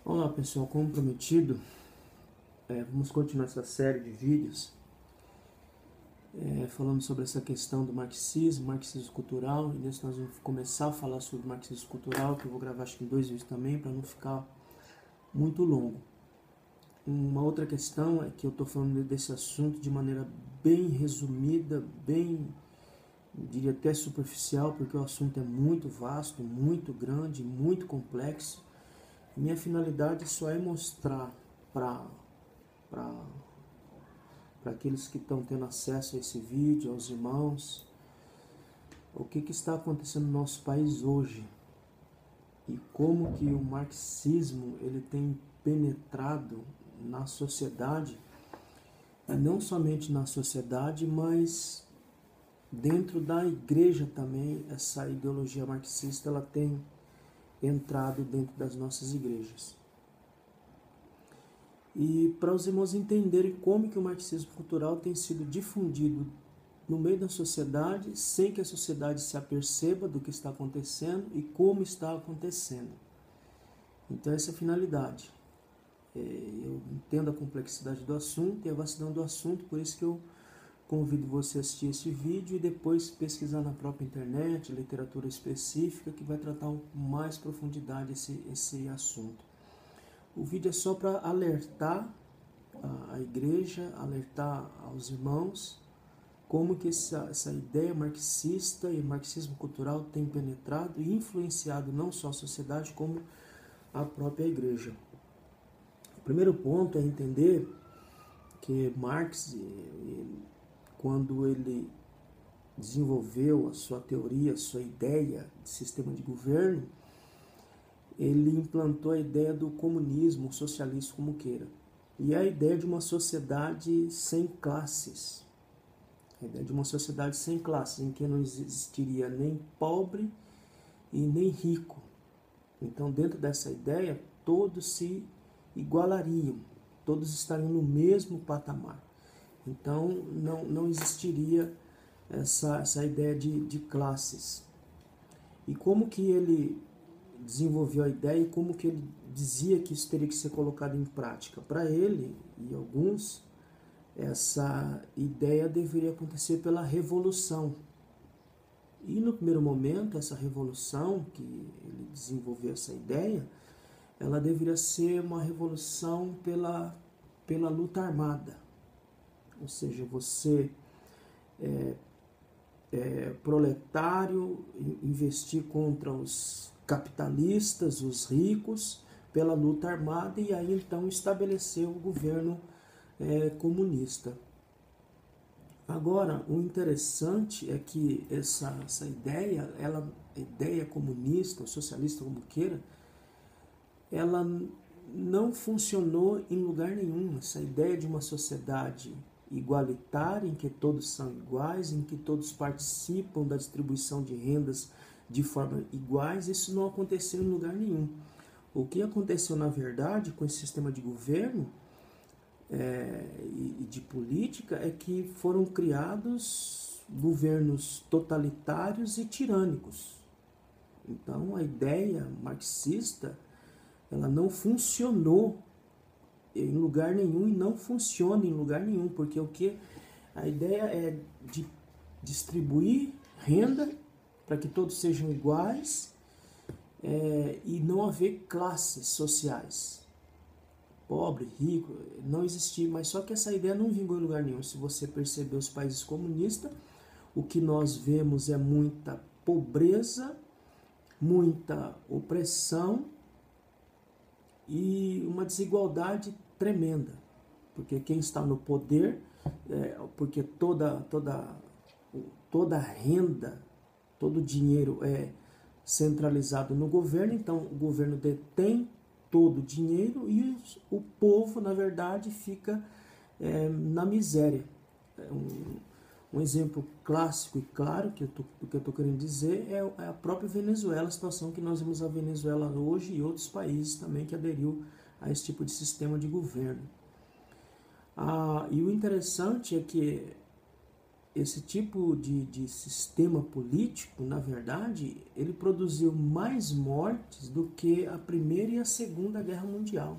Olá pessoal, como prometido, vamos continuar essa série de vídeos falando sobre essa questão do marxismo cultural. E nesse nós vamos começar a falar sobre marxismo cultural, que eu vou gravar acho que em 2 vídeos também, para não ficar muito longo. Uma outra questão é que eu estou falando desse assunto de maneira bem resumida, bem, eu diria até superficial, porque o assunto é muito vasto, muito grande, muito complexo. Minha finalidade só é mostrar para aqueles que estão tendo acesso a esse vídeo, aos irmãos, o que está acontecendo no nosso país hoje e como que o marxismo ele tem penetrado na sociedade, e não somente na sociedade, mas dentro da igreja também. Essa ideologia marxista ela tem entrado dentro das nossas igrejas. E para os irmãos entenderem como que o marxismo cultural tem sido difundido no meio da sociedade, sem que a sociedade se aperceba do que está acontecendo e como está acontecendo. Então essa é a finalidade. Eu entendo a complexidade do assunto e a vastidão do assunto, por isso que eu convido você a assistir esse vídeo e depois pesquisar na própria internet, literatura específica, que vai tratar com mais profundidade esse assunto. O vídeo é só para alertar a igreja, alertar aos irmãos, como que essa ideia marxista e marxismo cultural tem penetrado e influenciado não só a sociedade, como a própria igreja. O primeiro ponto é entender que Marx, quando ele desenvolveu a sua teoria, a sua ideia de sistema de governo, ele implantou a ideia do comunismo, socialismo, como queira. E a ideia de uma sociedade sem classes. A ideia de uma sociedade sem classes, em que não existiria nem pobre e nem rico. Então, dentro dessa ideia, todos se igualariam, todos estariam no mesmo patamar. Então, não existiria essa ideia de classes. E como que ele desenvolveu a ideia e como que ele dizia que isso teria que ser colocado em prática? Para ele e alguns, essa ideia deveria acontecer pela revolução. E no primeiro momento, essa revolução que ele desenvolveu essa ideia, ela deveria ser uma revolução pela luta armada. Ou seja, você proletário investir contra os capitalistas, os ricos, pela luta armada, e aí então estabeleceu o governo comunista. Agora, o interessante é que essa ideia, a ideia comunista, ou socialista, como queira, ela não funcionou em lugar nenhum. Essa ideia de uma sociedade igualitária, em que todos são iguais, em que todos participam da distribuição de rendas de forma iguais, isso não aconteceu em lugar nenhum. O que aconteceu, na verdade, com esse sistema de governo e de política é que foram criados governos totalitários e tirânicos. Então, a ideia marxista ela não funcionou em lugar nenhum e não funciona em lugar nenhum, porque a ideia é de distribuir renda para que todos sejam iguais e não haver classes sociais, pobre, rico, não existir. Mas só que essa ideia não vingou em lugar nenhum. Se você perceber os países comunistas, o que nós vemos é muita pobreza, muita opressão e uma desigualdade tremenda, porque quem está no poder, porque toda a renda, todo o dinheiro é centralizado no governo, então o governo detém todo o dinheiro e o povo, na verdade, fica na miséria. Um exemplo clássico e claro do que eu estou querendo dizer é a própria Venezuela, a situação que nós vemos a Venezuela hoje e outros países também que aderiu a esse tipo de sistema de governo. E o interessante é que esse tipo de sistema político, na verdade, ele produziu mais mortes do que a Primeira e a Segunda Guerra Mundial.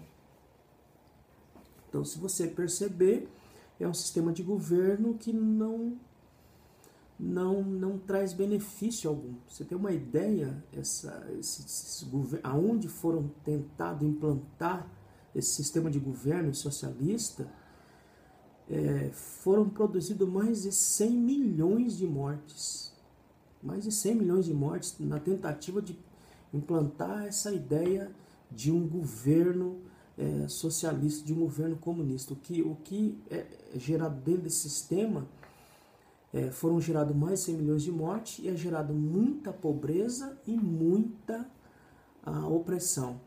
Então, se você perceber, é um sistema de governo que não traz benefício algum. Você tem uma ideia, aonde foram tentado implantar esse sistema de governo socialista, foram produzidos mais de 100 milhões de mortes. Mais de 100 milhões de mortes na tentativa de implantar essa ideia de um governo socialista, de um governo comunista. O que é gerado dentro desse sistema, foram gerados mais de 100 milhões de mortes e é gerado muita pobreza e muita opressão.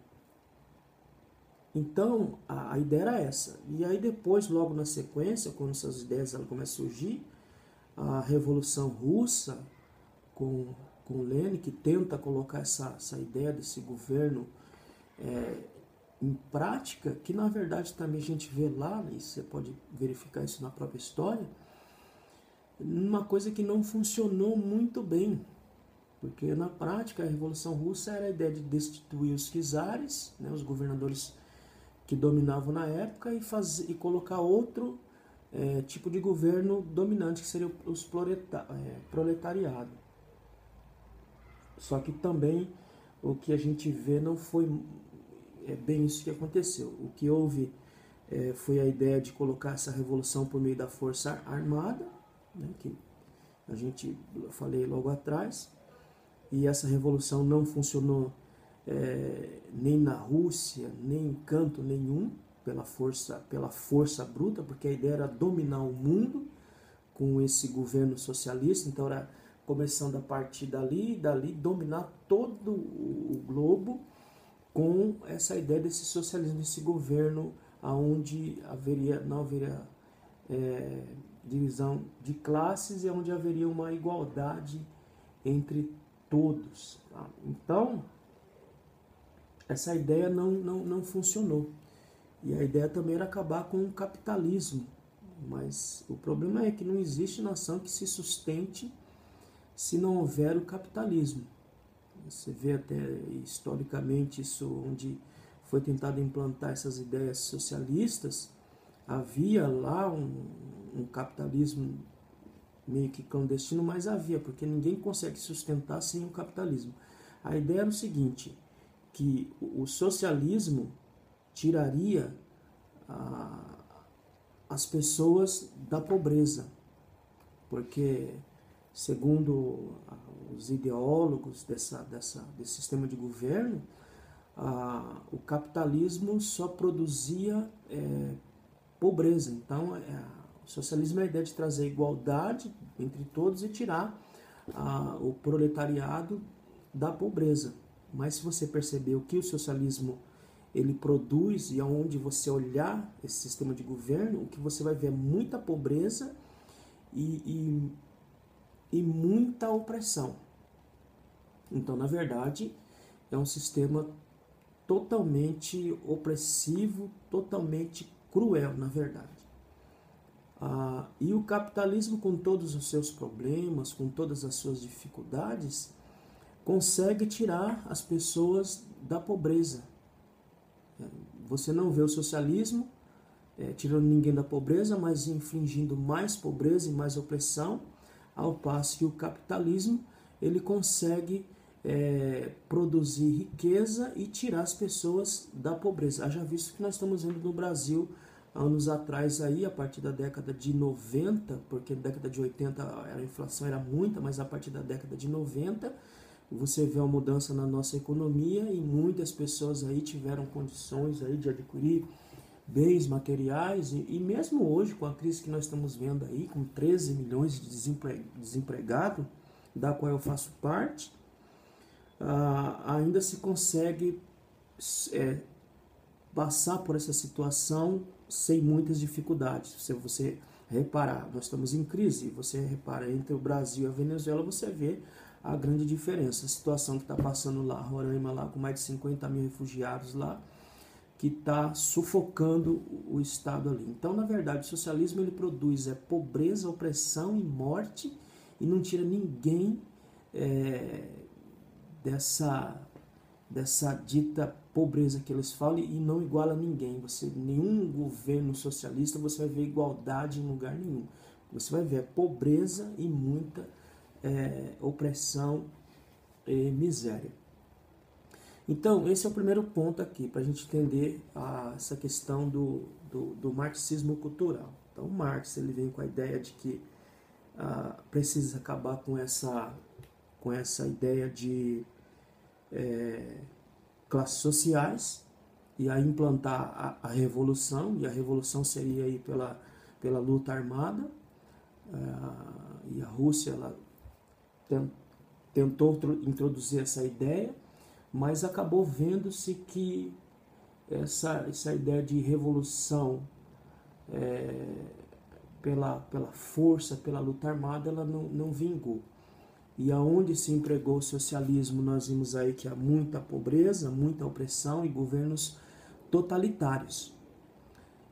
Então, a ideia era essa. E aí depois, logo na sequência, quando essas ideias começam a surgir, a Revolução Russa, com Lenin, que tenta colocar essa ideia desse governo em prática, que na verdade também a gente vê lá, e você pode verificar isso na própria história, uma coisa que não funcionou muito bem. Porque na prática a Revolução Russa era a ideia de destituir os czares, né, os governadores que dominavam na época, e colocar outro tipo de governo dominante, que seria os proletariado. Só que também o que a gente vê não foi bem isso que aconteceu. O que houve foi a ideia de colocar essa revolução por meio da força armada, né, que eu falei logo atrás, e essa revolução não funcionou nem na Rússia, nem em canto nenhum, pela força bruta, porque a ideia era dominar o mundo com esse governo socialista. Então era começando a partir dali dominar todo o globo com essa ideia desse socialismo, desse governo onde não haveria divisão de classes e onde haveria uma igualdade entre todos. Tá? Então, essa ideia não funcionou. E a ideia também era acabar com o capitalismo. Mas o problema é que não existe nação que se sustente se não houver o capitalismo. Você vê até historicamente isso, onde foi tentado implantar essas ideias socialistas, havia lá um capitalismo meio que clandestino, mas havia, porque ninguém consegue sustentar sem o capitalismo. A ideia era o seguinte, que o socialismo tiraria as pessoas da pobreza, porque, segundo os ideólogos desse sistema de governo, o capitalismo só produzia pobreza. Então, o socialismo é a ideia de trazer igualdade entre todos e tirar o proletariado da pobreza. Mas se você perceber o que o socialismo ele produz, e aonde você olhar esse sistema de governo, o que você vai ver é muita pobreza e muita opressão. Então, na verdade, é um sistema totalmente opressivo, totalmente cruel, na verdade. E o capitalismo, com todos os seus problemas, com todas as suas dificuldades, consegue tirar as pessoas da pobreza. Você não vê o socialismo tirando ninguém da pobreza, mas infligindo mais pobreza e mais opressão, ao passo que o capitalismo ele consegue produzir riqueza e tirar as pessoas da pobreza. Haja visto que nós estamos vendo no Brasil, anos atrás, aí, a partir da década de 90, porque na década de 80 a inflação era muita, mas a partir da década de 90, você vê uma mudança na nossa economia e muitas pessoas aí tiveram condições aí de adquirir bens materiais e mesmo hoje, com a crise que nós estamos vendo aí, com 13 milhões de desempregados, da qual eu faço parte, ainda se consegue passar por essa situação sem muitas dificuldades. Se você reparar, nós estamos em crise, você repara entre o Brasil e a Venezuela, você vê a grande diferença, a situação que está passando lá, Roraima lá com mais de 50 mil refugiados lá, que está sufocando o Estado ali. Então, na verdade, o socialismo ele produz pobreza, opressão e morte e não tira ninguém dessa dita pobreza que eles falam e não iguala ninguém. Nenhum governo socialista você vai ver igualdade em lugar nenhum. Você vai ver pobreza e muita opressão e miséria. Então, esse é o primeiro ponto aqui, para a gente entender essa questão do marxismo cultural. Então, Marx ele vem com a ideia de que precisa acabar com essa ideia de classes sociais e aí implantar a revolução, e a revolução seria aí pela luta armada, e a Rússia ela tentou introduzir essa ideia, mas acabou vendo-se que essa ideia de revolução pela força, pela luta armada, ela não vingou. E aonde se empregou o socialismo, nós vimos aí que há muita pobreza, muita opressão e governos totalitários.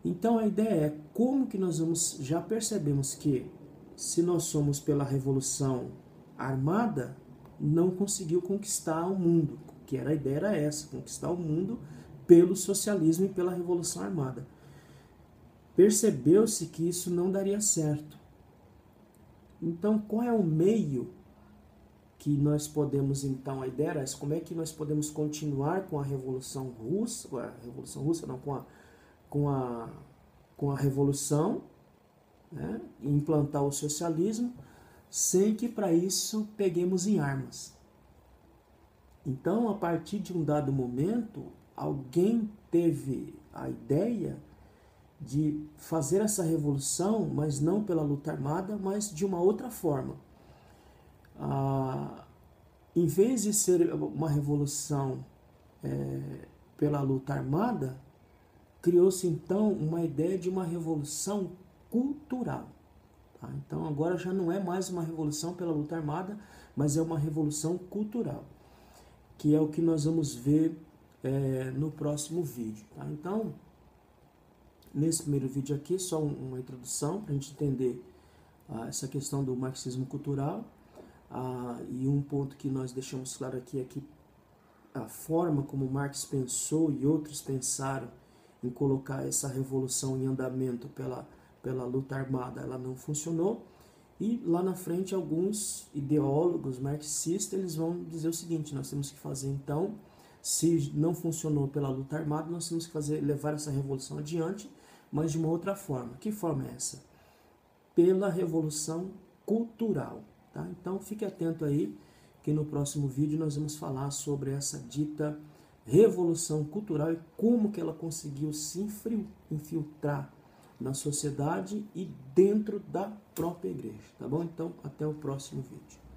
Então a ideia é como que nós já percebemos que se nós somos pela revolução armada, não conseguiu conquistar o mundo, que a ideia era essa, conquistar o mundo pelo socialismo e pela revolução armada. Percebeu-se que isso não daria certo. Então qual é o meio que nós podemos, então, a ideia era essa, como é que nós podemos continuar com a Revolução Russa, com a Revolução, né, e implantar o socialismo, sem que para isso peguemos em armas. Então, a partir de um dado momento, alguém teve a ideia de fazer essa revolução, mas não pela luta armada, mas de uma outra forma. Em vez de ser uma revolução pela luta armada, criou-se então uma ideia de uma revolução cultural. Tá? Então agora já não é mais uma revolução pela luta armada, mas é uma revolução cultural, que é o que nós vamos ver no próximo vídeo. Tá? Então, nesse primeiro vídeo aqui, só uma introdução para a gente entender essa questão do marxismo cultural. E um ponto que nós deixamos claro aqui é que a forma como Marx pensou e outros pensaram em colocar essa revolução em andamento pela luta armada, ela não funcionou. E lá na frente alguns ideólogos marxistas eles vão dizer o seguinte: nós temos que fazer então, se não funcionou pela luta armada, nós temos que levar essa revolução adiante, mas de uma outra forma. Que forma é essa? Pela revolução cultural. Tá? Então fique atento aí, que no próximo vídeo nós vamos falar sobre essa dita revolução cultural e como que ela conseguiu se infiltrar na sociedade e dentro da própria igreja. Tá bom? Então até o próximo vídeo.